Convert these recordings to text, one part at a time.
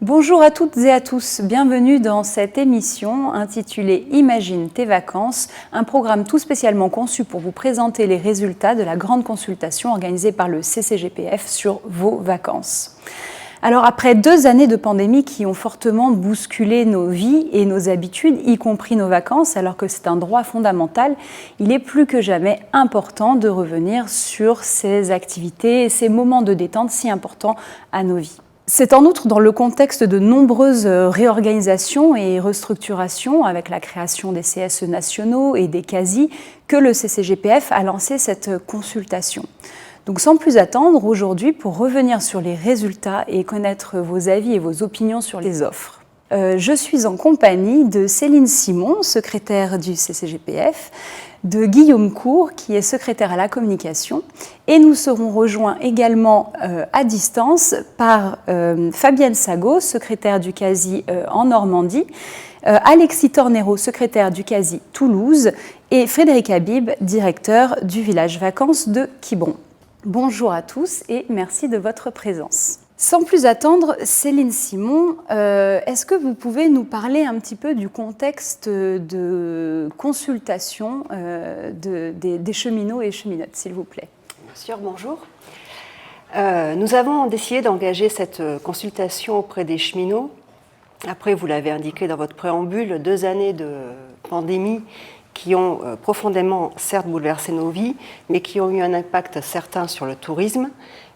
Bonjour à toutes et à tous, bienvenue dans cette émission intitulée Imagine tes vacances, un programme tout spécialement conçu pour vous présenter les résultats de la grande consultation organisée par le CCGPF sur vos vacances. Alors après 2 années de pandémie qui ont fortement bousculé nos vies et nos habitudes, y compris nos vacances, alors que c'est un droit fondamental, il est plus que jamais important de revenir sur ces activités et ces moments de détente si importants à nos vies. C'est en outre dans le contexte de nombreuses réorganisations et restructurations avec la création des CSE nationaux et des CASI que le CCGPF a lancé cette consultation. Donc sans plus attendre, aujourd'hui, pour revenir sur les résultats et connaître vos avis et vos opinions sur les offres, je suis en compagnie de Céline Simon, secrétaire du CCGPF, de Guillaume Cour, qui est secrétaire à la communication, et nous serons rejoints également à distance par Fabienne Sago, secrétaire du CASI en Normandie, Alexis Tornero, secrétaire du CASI Toulouse, et Frédéric Habib, directeur du village vacances de Quiberon. Bonjour à tous et merci de votre présence. Sans plus attendre, Céline Simon, est-ce que vous pouvez nous parler un petit peu du contexte de consultation des cheminots et cheminotes, s'il vous plaît? Bien sûr, bonjour. Nous avons décidé d'engager cette consultation auprès des cheminots. Après, vous l'avez indiqué dans votre préambule, 2 années de pandémie qui ont profondément, certes, bouleversé nos vies, mais qui ont eu un impact certain sur le tourisme,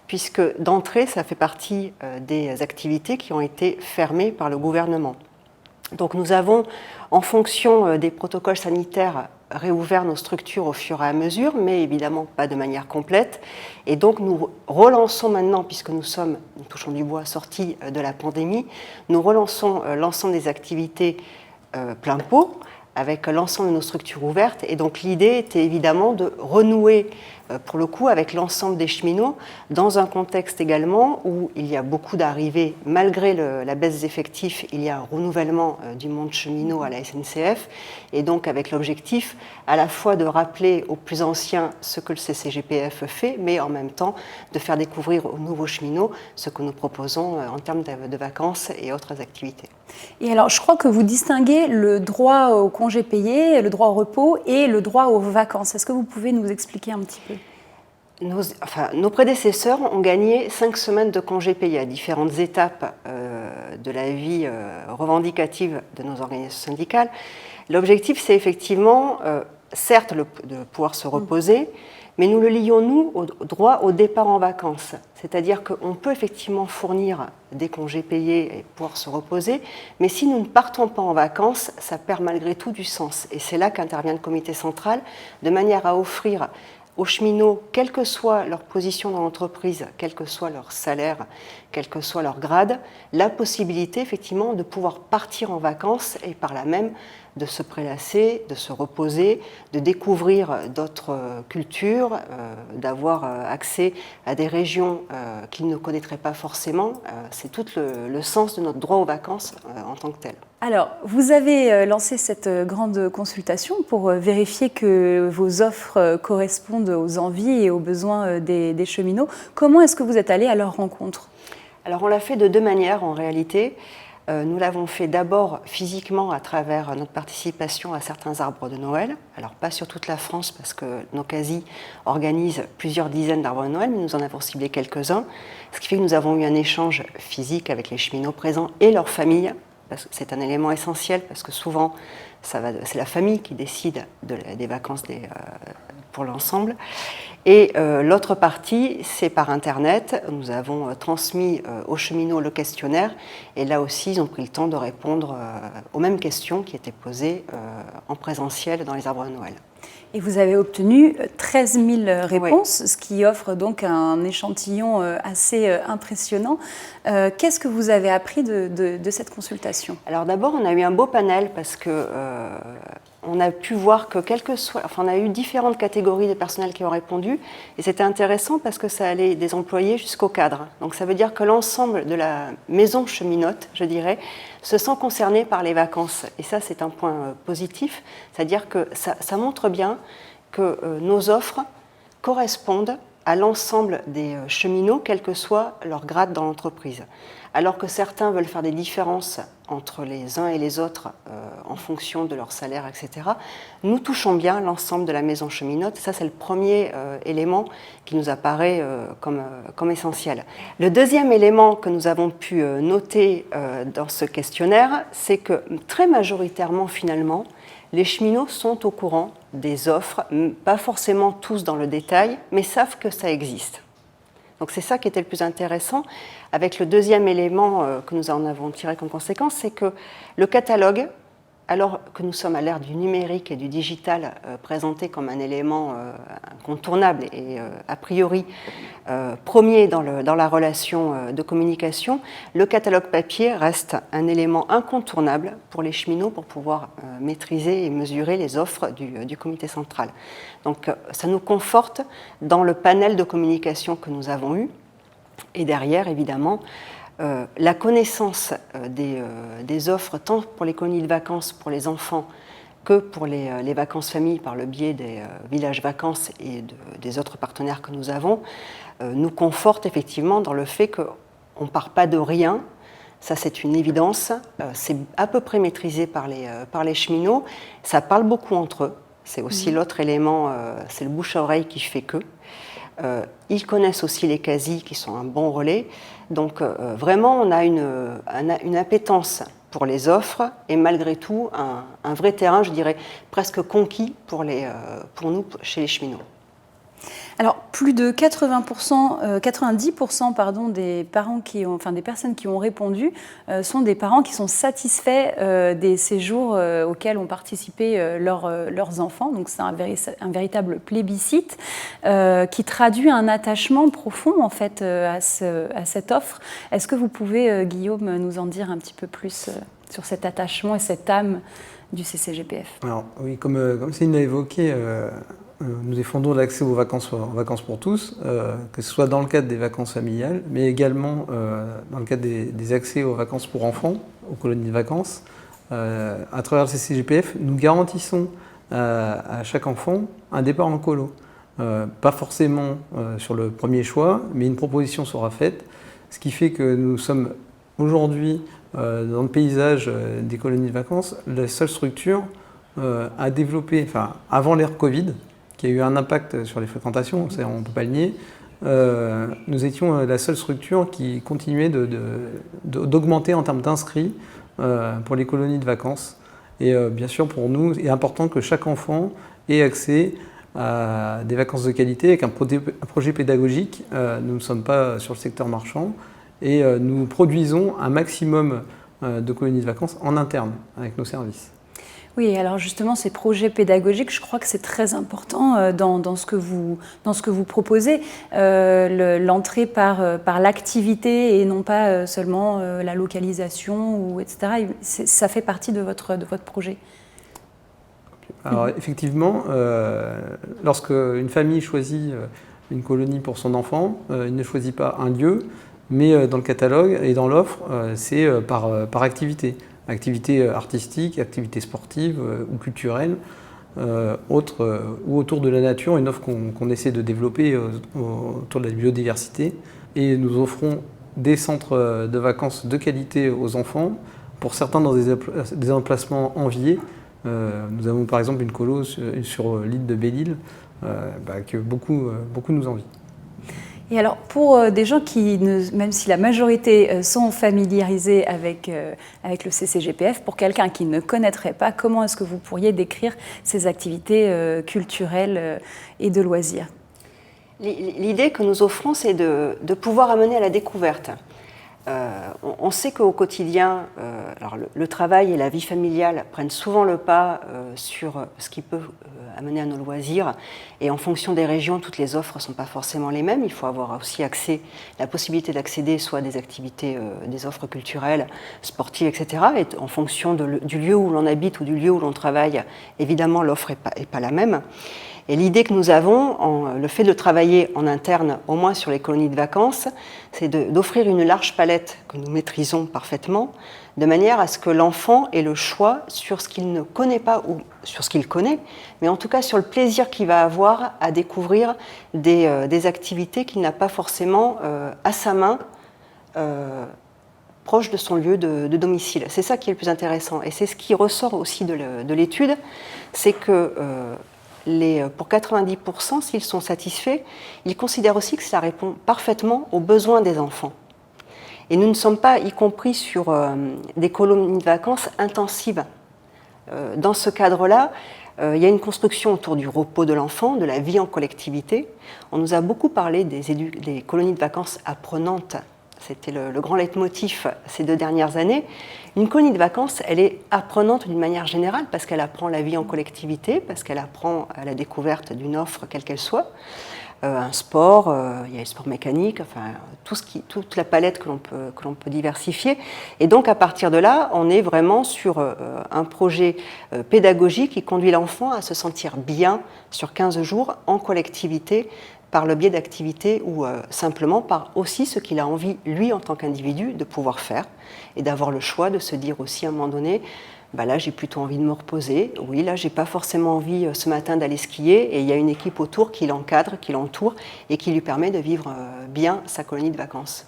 puisque d'entrée, ça fait partie des activités qui ont été fermées par le gouvernement. Donc nous avons, en fonction des protocoles sanitaires, réouvert nos structures au fur et à mesure, mais évidemment pas de manière complète. Et donc nous relançons maintenant, puisque nous touchons du bois, sortis de la pandémie, nous relançons l'ensemble des activités plein pot, avec l'ensemble de nos structures ouvertes. Et donc l'idée était évidemment de renouer, pour le coup, avec l'ensemble des cheminots, dans un contexte également où il y a beaucoup d'arrivées, malgré la baisse des effectifs, il y a un renouvellement du monde cheminot à la SNCF, et donc avec l'objectif à la fois de rappeler aux plus anciens ce que le CCGPF fait, mais en même temps de faire découvrir aux nouveaux cheminots ce que nous proposons en termes de vacances et autres activités. Et alors, je crois que vous distinguez le droit au congé payé, le droit au repos et le droit aux vacances. Est-ce que vous pouvez nous expliquer un petit peu ? Nos prédécesseurs ont gagné 5 semaines de congés payés à différentes étapes de la vie revendicative de nos organisations syndicales. L'objectif, c'est effectivement, certes, de pouvoir se reposer, mais nous le lions, nous, au droit au départ en vacances. C'est-à-dire qu'on peut effectivement fournir des congés payés et pouvoir se reposer, mais si nous ne partons pas en vacances, ça perd malgré tout du sens. Et c'est là qu'intervient le comité central, de manière à offrir aux cheminots, quelle que soit leur position dans l'entreprise, quel que soit leur salaire, quel que soit leur grade, la possibilité effectivement de pouvoir partir en vacances et par là même de se prélasser, de se reposer, de découvrir d'autres cultures, d'avoir accès à des régions qu'ils ne connaîtraient pas forcément. C'est tout le sens de notre droit aux vacances en tant que tel. Alors, vous avez lancé cette grande consultation pour vérifier que vos offres correspondent aux envies et aux besoins des cheminots. Comment est-ce que vous êtes allé à leur rencontre ? Alors, on l'a fait de 2 manières en réalité. Nous l'avons fait d'abord physiquement à travers notre participation à certains arbres de Noël. Alors pas sur toute la France parce que nos CASI organisent plusieurs dizaines d'arbres de Noël, mais nous en avons ciblé quelques-uns. Ce qui fait que nous avons eu un échange physique avec les cheminots présents et leurs familles. Parce que c'est un élément essentiel parce que souvent c'est la famille qui décide des vacances pour l'ensemble. Et l'autre partie, c'est par Internet. Nous avons transmis aux cheminots le questionnaire et là aussi, ils ont pris le temps de répondre aux mêmes questions qui étaient posées en présentiel dans les arbres de Noël. Et vous avez obtenu 13 000 réponses, Oui. Ce qui offre donc un échantillon assez impressionnant. Qu'est-ce que vous avez appris de cette consultation ? Alors d'abord, on a eu un beau panel parce que on a pu voir que on a eu différentes catégories de personnel qui ont répondu et c'était intéressant parce que ça allait des employés jusqu'aux cadres. Donc ça veut dire que l'ensemble de la maison cheminote, je dirais, se sent concerné par les vacances. Et ça, c'est un point positif, c'est-à-dire que ça montre bien que nos offres correspondent à l'ensemble des cheminots, quel que soit leur grade dans l'entreprise. Alors que certains veulent faire des différences entre les uns et les autres en fonction de leur salaire, etc., nous touchons bien l'ensemble de la maison cheminote. Ça, c'est le premier élément qui nous apparaît comme essentiel. Le deuxième élément que nous avons pu noter dans ce questionnaire, c'est que très majoritairement, finalement, les cheminots sont au courant des offres, pas forcément tous dans le détail, mais savent que ça existe. Donc c'est ça qui était le plus intéressant. Avec le deuxième élément que nous en avons tiré comme conséquence, c'est que le catalogue, alors que nous sommes à l'ère du numérique et du digital présenté comme un élément incontournable et a priori premier dans la relation de communication, le catalogue papier reste un élément incontournable pour les cheminots pour pouvoir maîtriser et mesurer les offres du comité central. Donc ça nous conforte dans le panel de communication que nous avons eu. Et derrière, évidemment, la connaissance des offres, tant pour les colonies de vacances pour les enfants que pour les vacances familles par le biais des villages vacances et des autres partenaires que nous avons, nous conforte effectivement dans le fait qu'on ne part pas de rien. Ça, c'est une évidence. C'est à peu près maîtrisé par les cheminots. Ça parle beaucoup entre eux. C'est aussi l'autre élément, c'est le bouche-à-oreille qui fait que. Ils connaissent aussi les CASI qui sont un bon relais. Donc vraiment, on a une appétence pour les offres et malgré tout un vrai terrain, je dirais, presque conquis pour nous chez les cheminots. Alors, plus de 90% pardon, des parents des personnes qui ont répondu sont des parents qui sont satisfaits des séjours auxquels ont participé leurs enfants. Donc, c'est un véritable plébiscite qui traduit un attachement profond en fait à cette offre. Est-ce que vous pouvez, Guillaume, nous en dire un petit peu plus sur cet attachement et cette âme du CCGPF? Alors, oui, comme Céline l'a évoqué, nous défendons l'accès aux vacances pour tous, que ce soit dans le cadre des vacances familiales, mais également dans le cadre des accès aux vacances pour enfants, aux colonies de vacances. À travers le CCGPF, nous garantissons à chaque enfant un départ en colo. Pas forcément sur le premier choix, mais une proposition sera faite, ce qui fait que nous sommes aujourd'hui dans le paysage des colonies de vacances la seule structure à développer, enfin avant l'ère Covid, qui a eu un impact sur les fréquentations, on ne peut pas le nier, nous étions la seule structure qui continuait d'augmenter en termes d'inscrits pour les colonies de vacances. Et bien sûr, pour nous, il est important que chaque enfant ait accès à des vacances de qualité avec un projet pédagogique. Nous ne sommes pas sur le secteur marchand et nous produisons un maximum de colonies de vacances en interne avec nos services. Oui, alors justement, ces projets pédagogiques, je crois que c'est très important dans ce que vous proposez, l'entrée par l'activité et non pas seulement la localisation, etc. Ça fait partie de votre projet. Alors effectivement, lorsque une famille choisit une colonie pour son enfant, il ne choisit pas un lieu, mais dans le catalogue et dans l'offre, c'est par activité. Activités artistiques, activités sportives ou culturelles, ou autour de la nature, une offre qu'on essaie de développer autour de la biodiversité. Et nous offrons des centres de vacances de qualité aux enfants, pour certains dans des emplacements enviés. Nous avons par exemple une colo sur l'île de Belle-Île que beaucoup nous envient. Et alors, pour des gens qui, même si la majorité sont familiarisés avec le CCGPF, pour quelqu'un qui ne connaîtrait pas, comment est-ce que vous pourriez décrire ces activités culturelles et de loisirs? L'idée que nous offrons, c'est de pouvoir amener à la découverte. On sait qu'au quotidien, alors le travail et la vie familiale prennent souvent le pas sur ce qui peut amener à nos loisirs. Et en fonction des régions, toutes les offres ne sont pas forcément les mêmes. Il faut avoir aussi la possibilité d'accéder soit à des activités, des offres culturelles, sportives, etc. Et en fonction du lieu où l'on habite ou du lieu où l'on travaille, évidemment, l'offre n'est pas la même. Et l'idée que nous avons, le fait de travailler en interne, au moins sur les colonies de vacances, c'est d'offrir une large palette que nous maîtrisons parfaitement, de manière à ce que l'enfant ait le choix sur ce qu'il ne connaît pas ou sur ce qu'il connaît, mais en tout cas sur le plaisir qu'il va avoir à découvrir des activités qu'il n'a pas forcément à sa main, proche de son lieu de domicile. C'est ça qui est le plus intéressant. Et c'est ce qui ressort aussi de l'étude, c'est que pour 90%, s'ils sont satisfaits, ils considèrent aussi que ça répond parfaitement aux besoins des enfants. Et nous ne sommes pas, y compris sur des colonies de vacances intensives. Dans ce cadre-là, il y a une construction autour du repos de l'enfant, de la vie en collectivité. On nous a beaucoup parlé des colonies de vacances apprenantes. C'était le grand leitmotiv ces 2 dernières années. Une colonie de vacances, elle est apprenante d'une manière générale parce qu'elle apprend la vie en collectivité, parce qu'elle apprend à la découverte d'une offre, quelle qu'elle soit. Un sport, il y a le sport mécanique, enfin, toute la palette que l'on peut diversifier. Et donc, à partir de là, on est vraiment sur un projet pédagogique qui conduit l'enfant à se sentir bien sur 15 jours en collectivité, par le biais d'activités ou simplement par aussi ce qu'il a envie, lui, en tant qu'individu, de pouvoir faire et d'avoir le choix de se dire aussi à un moment donné, bah là j'ai plutôt envie de me reposer, oui là j'ai pas forcément envie ce matin d'aller skier et il y a une équipe autour qui l'encadre, qui l'entoure et qui lui permet de vivre bien sa colonie de vacances.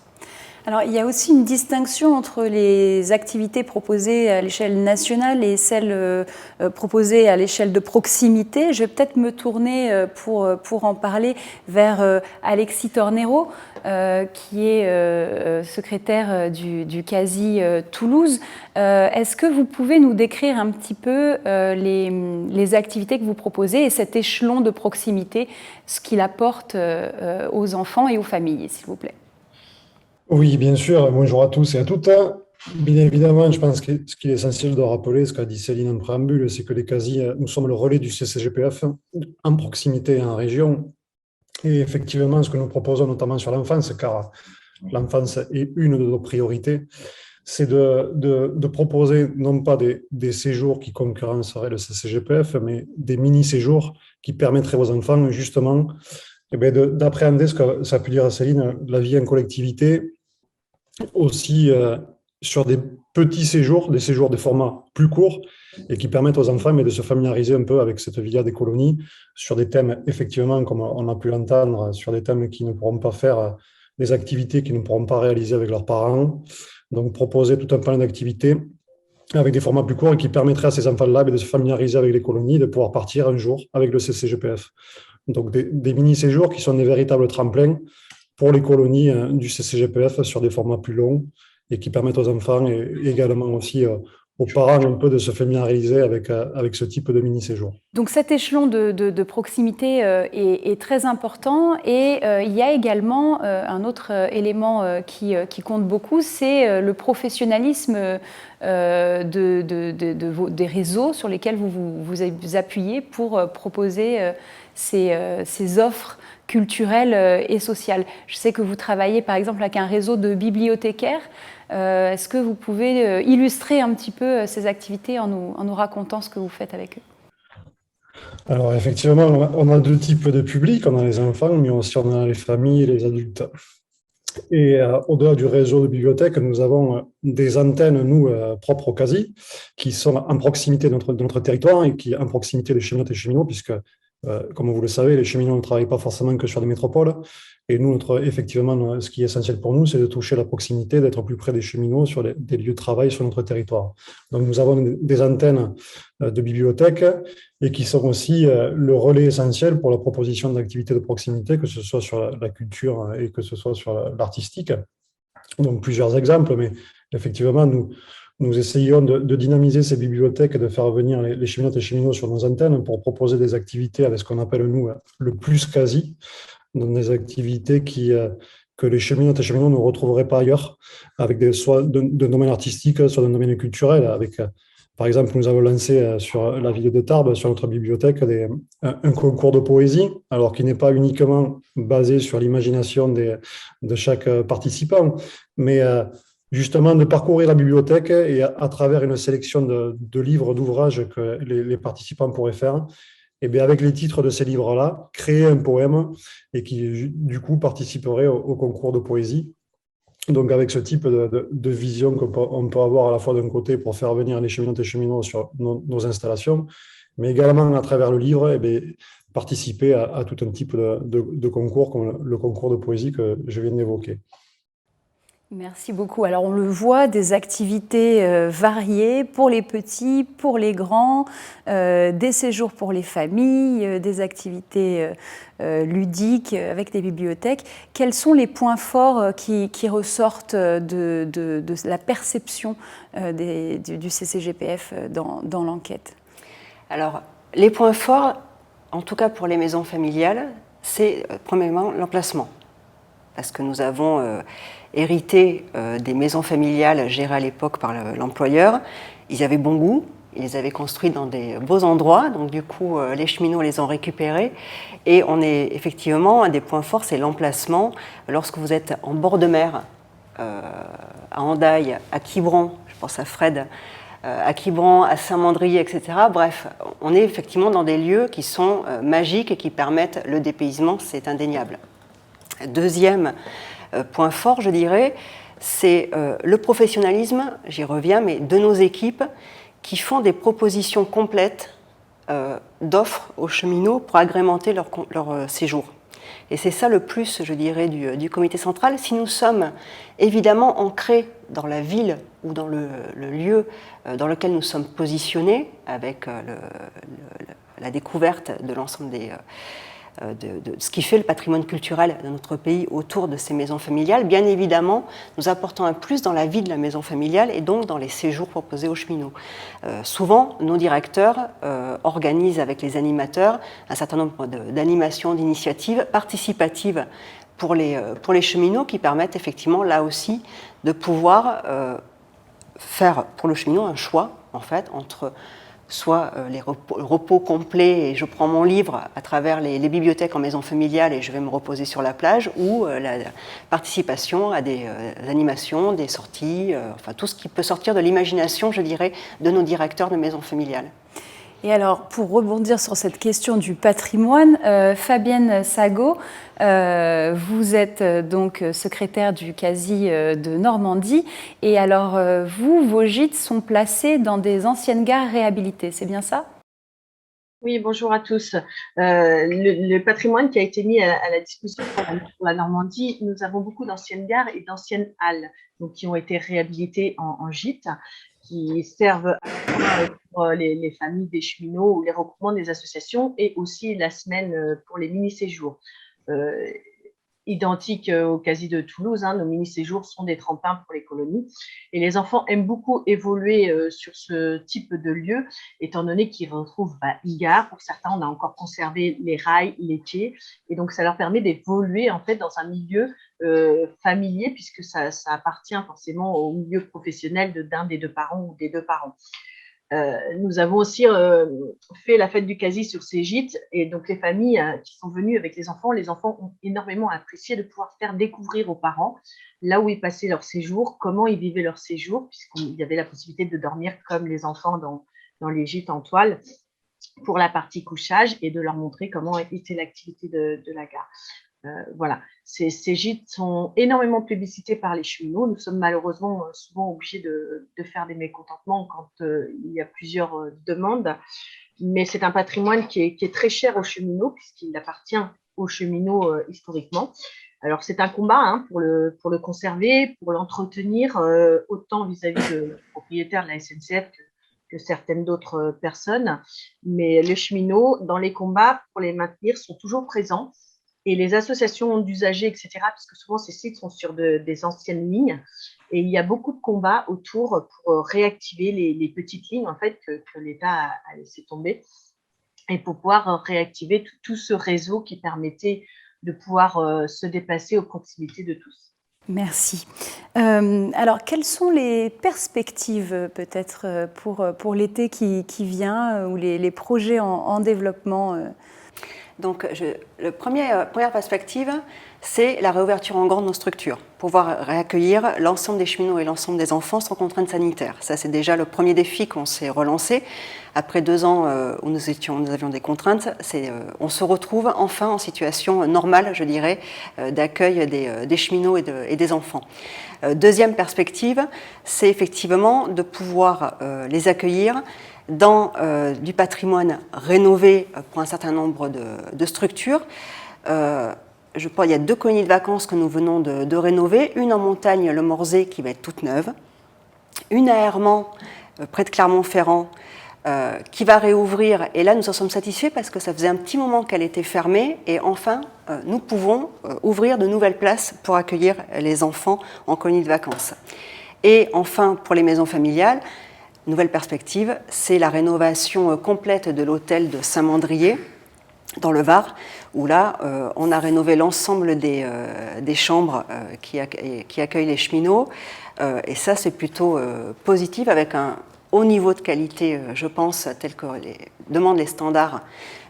Alors, il y a aussi une distinction entre les activités proposées à l'échelle nationale et celles proposées à l'échelle de proximité. Je vais peut-être me tourner pour en parler vers Alexis Tornero, qui est secrétaire du CASI Toulouse. Est-ce que vous pouvez nous décrire un petit peu les activités que vous proposez et cet échelon de proximité, ce qu'il apporte aux enfants et aux familles, s'il vous plaît? Oui, bien sûr. Bonjour à tous et à toutes. Bien évidemment, je pense que ce qui est essentiel de rappeler, ce qu'a dit Céline en préambule, c'est que les CASI, nous sommes le relais du CCGPF en proximité et en région. Et effectivement, ce que nous proposons notamment sur l'enfance, car l'enfance est une de nos priorités, c'est de proposer non pas des séjours qui concurrenceraient le CCGPF, mais des mini-séjours qui permettraient aux enfants justement d'appréhender ce que ça a pu dire Céline, la vie en collectivité, aussi sur des petits séjours, des séjours de format plus courts et qui permettent aux enfants de se familiariser un peu avec cette vie des colonies sur des thèmes, effectivement, comme on a pu l'entendre, sur des thèmes qui ne pourront pas faire, des activités qui ne pourront pas réaliser avec leurs parents. Donc, proposer tout un plan d'activités avec des formats plus courts et qui permettraient à ces enfants-là de se familiariser avec les colonies, de pouvoir partir un jour avec le CCGPF. Donc, des mini-séjours qui sont des véritables tremplins pour les colonies du CCGPF sur des formats plus longs et qui permettent aux enfants et également aussi aux parents un peu de se familiariser avec ce type de mini-séjour. Donc cet échelon de proximité est très important et il y a également un autre élément qui compte beaucoup, c'est le professionnalisme des réseaux sur lesquels vous appuyez pour proposer ces offres culturelles et sociales. Je sais que vous travaillez par exemple avec un réseau de bibliothécaires. Est-ce que vous pouvez illustrer un petit peu ces activités en nous racontant ce que vous faites avec eux? Alors effectivement, on a 2 types de publics, on a les enfants, mais aussi on a les familles et les adultes. Et au-delà du réseau de bibliothèques, nous avons des antennes, nous, propres au CASI, qui sont en proximité de notre territoire et qui en proximité des cheminotes et cheminots, puisque, comme vous le savez, les cheminots ne travaillent pas forcément que sur des métropoles. Et nous, effectivement, ce qui est essentiel pour nous, c'est de toucher la proximité, d'être plus près des cheminots sur des lieux de travail sur notre territoire. Donc, nous avons des antennes de bibliothèques et qui sont aussi le relais essentiel pour la proposition d'activités de proximité, que ce soit sur la culture et que ce soit sur l'artistique. Donc, plusieurs exemples, mais effectivement, nous essayons de dynamiser ces bibliothèques et de faire venir les cheminotes et cheminots sur nos antennes pour proposer des activités avec ce qu'on appelle, nous, le plus quasi, donc des activités que les cheminotes et cheminots ne retrouveraient pas ailleurs, avec soit d'un domaine artistique, soit d'un domaine culturel. Par exemple, nous avons lancé sur la ville de Tarbes, sur notre bibliothèque, un concours de poésie, alors qui n'est pas uniquement basé sur l'imagination de chaque participant, mais justement de parcourir la bibliothèque et à travers une sélection de livres, d'ouvrages que les participants pourraient faire, et bien avec les titres de ces livres-là, créer un poème et qui, du coup, participerait au concours de poésie. Donc, avec ce type de vision qu'on peut avoir à la fois d'un côté pour faire venir les cheminotes et cheminots sur nos installations, mais également à travers le livre, eh bien, participer à tout un type de concours comme le concours de poésie que je viens d'évoquer. Merci beaucoup. Alors on le voit, des activités variées pour les petits, pour les grands, des séjours pour les familles, des activités ludiques avec des bibliothèques. Quels sont les points forts qui ressortent de la perception du CCGPF dans l'enquête? Alors, les points forts, en tout cas pour les maisons familiales, c'est premièrement l'emplacement. Parce que nous avons hérité des maisons familiales gérées à l'époque par l'employeur. Ils avaient bon goût, ils les avaient construites dans des beaux endroits, donc du coup les cheminots les ont récupérés. Et on est effectivement, un des points forts, c'est l'emplacement. Lorsque vous êtes en bord de mer, à Hendaye, à Quiberon, je pense à Fred, à Quiberon, à Saint-Mandrier, etc. Bref, on est effectivement dans des lieux qui sont magiques et qui permettent le dépaysement, c'est indéniable. Deuxième point fort, je dirais, c'est le professionnalisme, j'y reviens, mais de nos équipes qui font des propositions complètes d'offres aux cheminots pour agrémenter leur séjour. Et c'est ça le plus, je dirais, du comité central. Si nous sommes évidemment ancrés dans la ville ou dans le lieu dans lequel nous sommes positionnés, avec la découverte de l'ensemble de ce qui fait le patrimoine culturel de notre pays autour de ces maisons familiales, bien évidemment, nous apportons un plus dans la vie de la maison familiale et donc dans les séjours proposés aux cheminots. Souvent, nos directeurs organisent avec les animateurs un certain nombre d'animations, d'initiatives participatives pour les cheminots qui permettent effectivement, là aussi, de pouvoir faire pour le cheminot un choix, en fait, entre soit les repos complets et je prends mon livre à travers les bibliothèques en maison familiale et je vais me reposer sur la plage, ou la participation à des animations, des sorties, enfin tout ce qui peut sortir de l'imagination, je dirais, de nos directeurs de maison familiale. Et alors, pour rebondir sur cette question du patrimoine, Fabienne Sagot, vous êtes donc secrétaire du CASI de Normandie. Et alors, vos gîtes sont placés dans des anciennes gares réhabilitées, c'est bien ça ? Oui, bonjour à tous. Le patrimoine qui a été mis à la disposition pour la Normandie, nous avons beaucoup d'anciennes gares et d'anciennes halles donc, qui ont été réhabilitées en gîtes, qui servent à la fois pour les familles des cheminots ou les regroupements des associations et aussi la semaine pour les mini-séjours. Identiques au CASI de Toulouse, nos mini-séjours sont des tremplins pour les colonies. Et les enfants aiment beaucoup évoluer sur ce type de lieu, étant donné qu'ils retrouvent une gare. Pour certains, on a encore conservé les rails, les quais. Et donc, ça leur permet d'évoluer en fait, dans un milieu familier, puisque ça appartient forcément au milieu professionnel d'un des deux parents ou des deux parents. Nous avons aussi fait la fête du CASI sur ces gîtes et donc les familles qui sont venues avec les enfants ont énormément apprécié de pouvoir faire découvrir aux parents là où ils passaient leur séjour, comment ils vivaient leur séjour, puisqu'il y avait la possibilité de dormir comme les enfants dans les gîtes en toile pour la partie couchage et de leur montrer comment était l'activité de la gare. Voilà, ces gîtes sont énormément plébiscités par les cheminots. Nous sommes malheureusement souvent obligés de faire des mécontentements quand il y a plusieurs demandes, mais c'est un patrimoine qui est très cher aux cheminots puisqu'il appartient aux cheminots historiquement. Alors c'est un combat pour le conserver, pour l'entretenir, autant vis-à-vis de propriétaires de la SNCF que certaines d'autres personnes, mais les cheminots, dans les combats, pour les maintenir, sont toujours présents. Et les associations d'usagers, etc., parce que souvent ces sites sont sur des anciennes lignes, et il y a beaucoup de combats autour pour réactiver les petites lignes en fait, que l'État a laissé tomber, et pour pouvoir réactiver tout ce réseau qui permettait de pouvoir se déplacer aux proximités de tous. Merci. Alors, quelles sont les perspectives peut-être pour l'été qui vient ou les projets en développement Donc, la première perspective, c'est la réouverture en grand de nos structures, pouvoir réaccueillir l'ensemble des cheminots et l'ensemble des enfants sans contraintes sanitaires. Ça, c'est déjà le premier défi qu'on s'est relancé. Après 2 ans où nous avions des contraintes, on se retrouve enfin en situation normale, je dirais, d'accueil des cheminots et des enfants. Deuxième perspective, c'est effectivement de pouvoir les accueillir dans du patrimoine rénové pour un certain nombre de structures. Je crois qu'il y a 2 colonies de vacances que nous venons de rénover, une en montagne, le Morzé, qui va être toute neuve, une à Hermans, près de Clermont-Ferrand, qui va réouvrir. Et là, nous en sommes satisfaits parce que ça faisait un petit moment qu'elle était fermée et enfin, nous pouvons ouvrir de nouvelles places pour accueillir les enfants en colonie de vacances. Et enfin, pour les maisons familiales, nouvelle perspective, c'est la rénovation complète de l'hôtel de Saint-Mandrier, dans le Var, où là, on a rénové l'ensemble des chambres qui accueillent les cheminots. Et ça, c'est plutôt positif, avec un haut niveau de qualité, je pense, tel que demandent les standards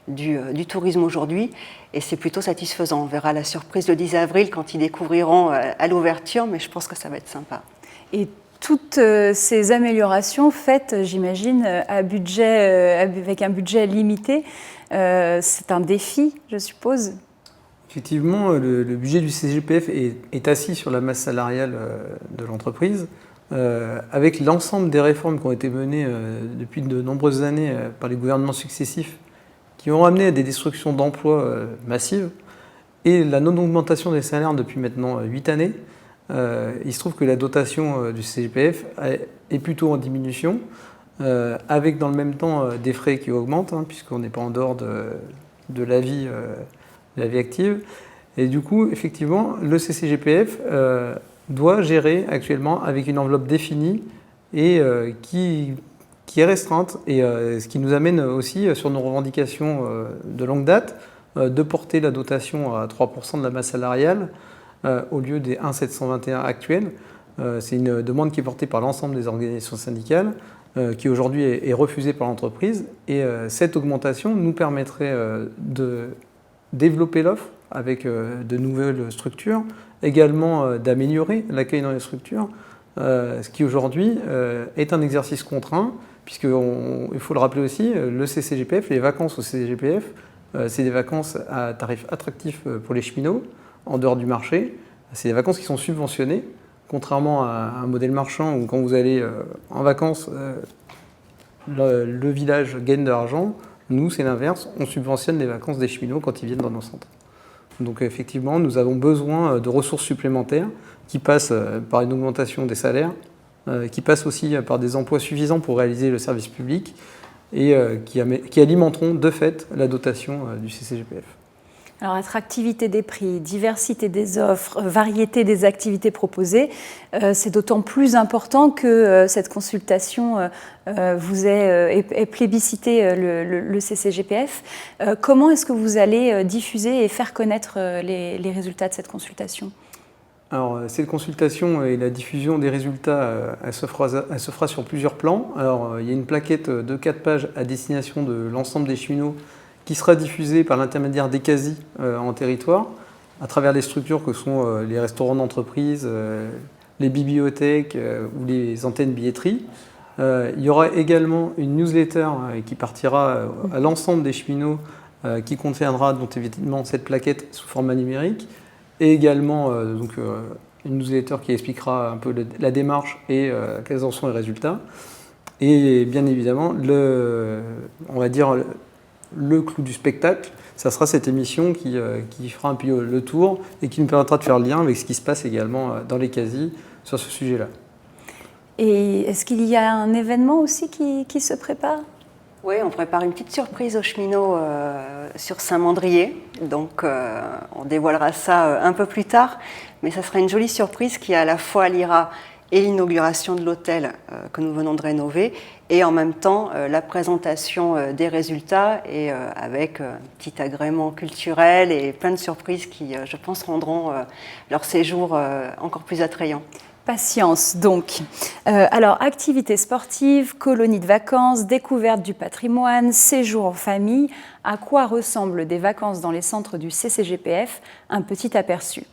du tourisme aujourd'hui. Et c'est plutôt satisfaisant. On verra la surprise le 10 avril quand ils découvriront à l'ouverture, mais je pense que ça va être sympa. Et toutes ces améliorations faites, j'imagine, avec un budget limité, c'est un défi, je suppose. Effectivement, le budget du CGPF est assis sur la masse salariale de l'entreprise. Avec l'ensemble des réformes qui ont été menées depuis de nombreuses années par les gouvernements successifs, qui ont amené à des destructions d'emplois massives, et la non-augmentation des salaires depuis maintenant 8 années, il se trouve que la dotation du CGPF est plutôt en diminution, avec dans le même temps des frais qui augmentent, puisqu'on n'est pas en dehors de la vie active. Et du coup, effectivement, le CCGPF doit gérer actuellement avec une enveloppe définie et qui est restreinte. Et ce qui nous amène aussi sur nos revendications de longue date, de porter la dotation à 3% de la masse salariale, au lieu des 1,721 actuels. C'est une demande qui est portée par l'ensemble des organisations syndicales, qui aujourd'hui est refusée par l'entreprise. Et cette augmentation nous permettrait de développer l'offre avec de nouvelles structures, également d'améliorer l'accueil dans les structures, ce qui aujourd'hui est un exercice contraint, puisqu'il faut le rappeler aussi, le CCGPF, les vacances au CCGPF, c'est des vacances à tarif attractif pour les cheminots, en dehors du marché. C'est des vacances qui sont subventionnées, contrairement à un modèle marchand où quand vous allez en vacances, le village gagne de l'argent. Nous, c'est l'inverse, on subventionne les vacances des cheminots quand ils viennent dans nos centres. Donc effectivement, nous avons besoin de ressources supplémentaires qui passent par une augmentation des salaires, qui passent aussi par des emplois suffisants pour réaliser le service public et qui alimenteront de fait la dotation du CCGPF. Alors, attractivité des prix, diversité des offres, variété des activités proposées, c'est d'autant plus important que cette consultation vous est plébiscité le CCGPF. Comment est-ce que vous allez diffuser et faire connaître les résultats de cette consultation ? Alors, cette consultation et la diffusion des résultats, elle se fera sur plusieurs plans. Alors, il y a une plaquette de 4 pages à destination de l'ensemble des cheminots qui sera diffusée par l'intermédiaire des CASI en territoire, à travers les structures que sont les restaurants d'entreprise, les bibliothèques ou les antennes billetterie. Il y aura également une newsletter qui partira à l'ensemble des cheminots, qui contiendra donc évidemment cette plaquette sous format numérique, et également une newsletter qui expliquera un peu la démarche et quels en sont les résultats. Et bien évidemment, on va dire le clou du spectacle, ça sera cette émission qui fera un peu le tour et qui nous permettra de faire le lien avec ce qui se passe également dans les CASI sur ce sujet-là. Et est-ce qu'il y a un événement aussi qui se prépare ? Oui, on prépare une petite surprise aux cheminots sur Saint-Mandrier, donc on dévoilera ça un peu plus tard, mais ça sera une jolie surprise qui à la fois alliera et l'inauguration de l'hôtel que nous venons de rénover, et en même temps la présentation des résultats, et avec un petit agrément culturel et plein de surprises qui, je pense, rendront leur séjour encore plus attrayant. Patience, donc. Alors, activités sportives, colonies de vacances, découverte du patrimoine, séjour en famille. À quoi ressemblent des vacances dans les centres du CCGPF? Un petit aperçu.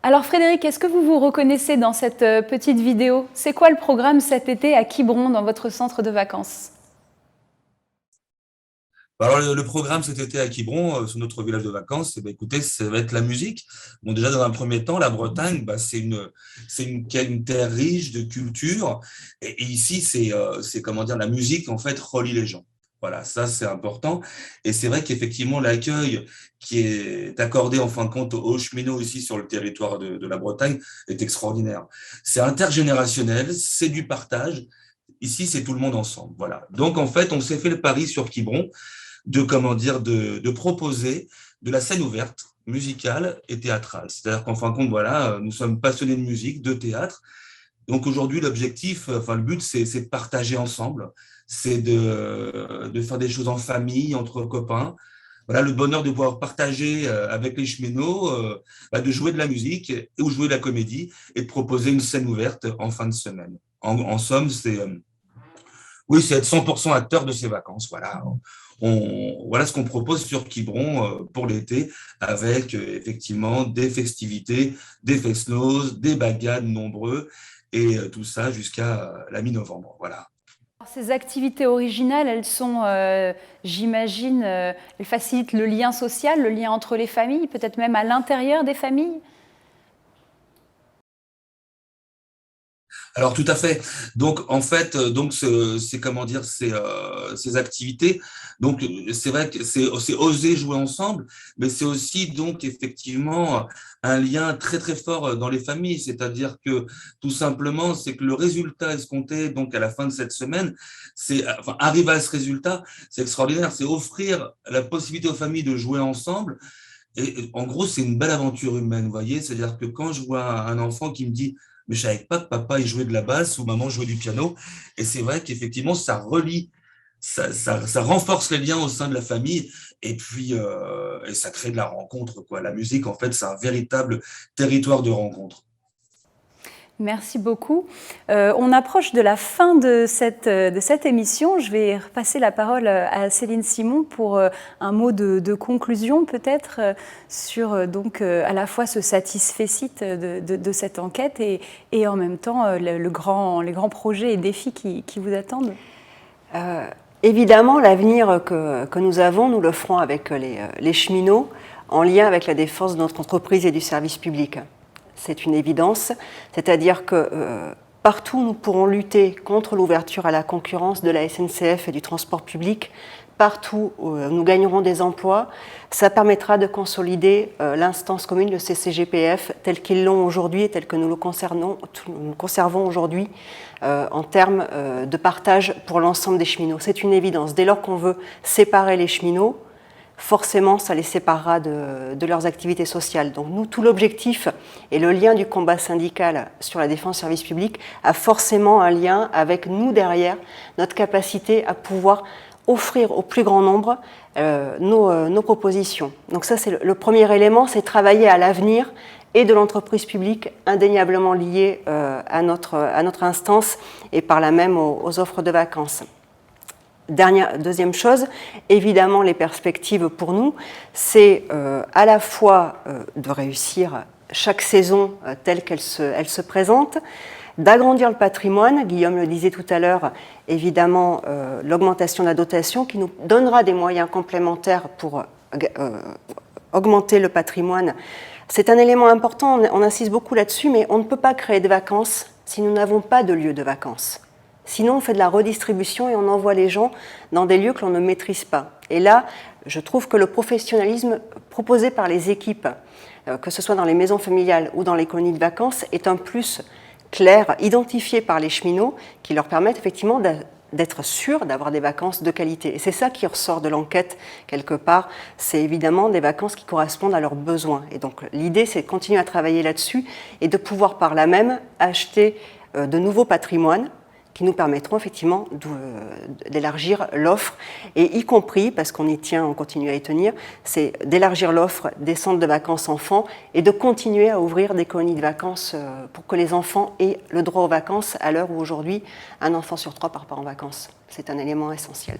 Alors Frédéric, est-ce que vous vous reconnaissez dans cette petite vidéo? C'est quoi le programme cet été à Quiberon dans votre centre de vacances? Alors, le programme cet été à Quiberon, sur notre village de vacances, écoutez, ça va être la musique. Bon, déjà, dans un premier temps, la Bretagne, c'est une terre riche de culture. Et ici, c'est comment dire, la musique, en fait, relie les gens. Voilà, ça, c'est important. Et c'est vrai qu'effectivement, l'accueil qui est accordé, en fin de compte, aux cheminots ici sur le territoire de la Bretagne est extraordinaire. C'est intergénérationnel, c'est du partage. Ici, c'est tout le monde ensemble. Voilà. Donc, en fait, on s'est fait le pari sur Quiberon de proposer de la scène ouverte, musicale et théâtrale. C'est-à-dire qu'en fin de compte, voilà, nous sommes passionnés de musique, de théâtre. Donc aujourd'hui, l'objectif, enfin le but, c'est de partager ensemble, c'est de faire des choses en famille, entre copains. Voilà, le bonheur de pouvoir partager avec les cheminots, de jouer de la musique ou jouer de la comédie et de proposer une scène ouverte en fin de semaine. En somme, c'est être 100% acteur de ses vacances. Voilà. Voilà ce qu'on propose sur Quiberon pour l'été, avec effectivement des festivités, des fest-noz, des bagades nombreux, et tout ça jusqu'à la mi-novembre. Voilà. Ces activités originales, elles sont, j'imagine, elles facilitent le lien social, le lien entre les familles, peut-être même à l'intérieur des familles? Alors tout à fait. Donc en fait, c'est comment dire, ces activités. Donc c'est vrai que c'est oser jouer ensemble, mais c'est aussi donc effectivement un lien très très fort dans les familles. C'est-à-dire que tout simplement, c'est que le résultat escompté donc à la fin de cette semaine, arriver à ce résultat, c'est extraordinaire. C'est offrir la possibilité aux familles de jouer ensemble. Et en gros, c'est une belle aventure humaine, vous voyez. C'est-à-dire que quand je vois un enfant qui me dit mais je savais pas que papa il jouait de la basse ou maman jouait du piano. Et c'est vrai qu'effectivement, ça relie, ça renforce les liens au sein de la famille et puis et ça crée de la rencontre, quoi. La musique, en fait, c'est un véritable territoire de rencontre. Merci beaucoup. On approche de la fin de cette émission. Je vais repasser la parole à Céline Simon pour un mot de conclusion peut-être sur donc à la fois ce satisfecit de cette enquête et en même temps les grands projets et défis qui vous attendent. Évidemment, l'avenir que nous avons, nous le ferons avec les cheminots en lien avec la défense de notre entreprise et du service public. C'est une évidence, c'est-à-dire que partout nous pourrons lutter contre l'ouverture à la concurrence de la SNCF et du transport public, partout où nous gagnerons des emplois, ça permettra de consolider l'instance commune, le CCGPF, tel qu'ils l'ont aujourd'hui et tel que nous le conservons aujourd'hui en termes de partage pour l'ensemble des cheminots. C'est une évidence. Dès lors qu'on veut séparer les cheminots, forcément, ça les séparera de leurs activités sociales. Donc nous, tout l'objectif et le lien du combat syndical sur la défense service public a forcément un lien avec nous derrière, notre capacité à pouvoir offrir au plus grand nombre nos propositions. Donc ça, c'est le premier élément, c'est travailler à l'avenir et de l'entreprise publique indéniablement liée à notre instance et par là même aux offres de vacances. Deuxième chose, évidemment, les perspectives pour nous, c'est à la fois de réussir chaque saison telle qu'elle se présente, d'agrandir le patrimoine. Guillaume le disait tout à l'heure, évidemment, l'augmentation de la dotation qui nous donnera des moyens complémentaires pour augmenter le patrimoine. C'est un élément important, on insiste beaucoup là-dessus, mais on ne peut pas créer de vacances si nous n'avons pas de lieu de vacances. Sinon, on fait de la redistribution et on envoie les gens dans des lieux que l'on ne maîtrise pas. Et là, je trouve que le professionnalisme proposé par les équipes, que ce soit dans les maisons familiales ou dans les colonies de vacances, est un plus clair, identifié par les cheminots, qui leur permettent effectivement d'être sûrs d'avoir des vacances de qualité. Et c'est ça qui ressort de l'enquête, quelque part. C'est évidemment des vacances qui correspondent à leurs besoins. Et donc, l'idée, c'est de continuer à travailler là-dessus et de pouvoir par là même acheter de nouveaux patrimoines qui nous permettront effectivement d'élargir l'offre, et y compris, parce qu'on y tient, on continue à y tenir, c'est d'élargir l'offre des centres de vacances enfants et de continuer à ouvrir des colonies de vacances pour que les enfants aient le droit aux vacances à l'heure où aujourd'hui un enfant sur 3 part pas en vacances. C'est un élément essentiel.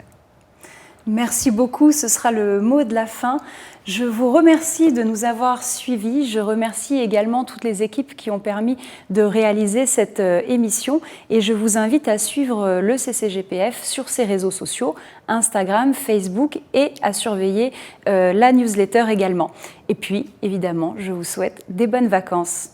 Merci beaucoup, ce sera le mot de la fin. Je vous remercie de nous avoir suivis. Je remercie également toutes les équipes qui ont permis de réaliser cette émission et je vous invite à suivre le CCGPF sur ses réseaux sociaux, Instagram, Facebook, et à surveiller la newsletter également. Et puis, évidemment, je vous souhaite des bonnes vacances.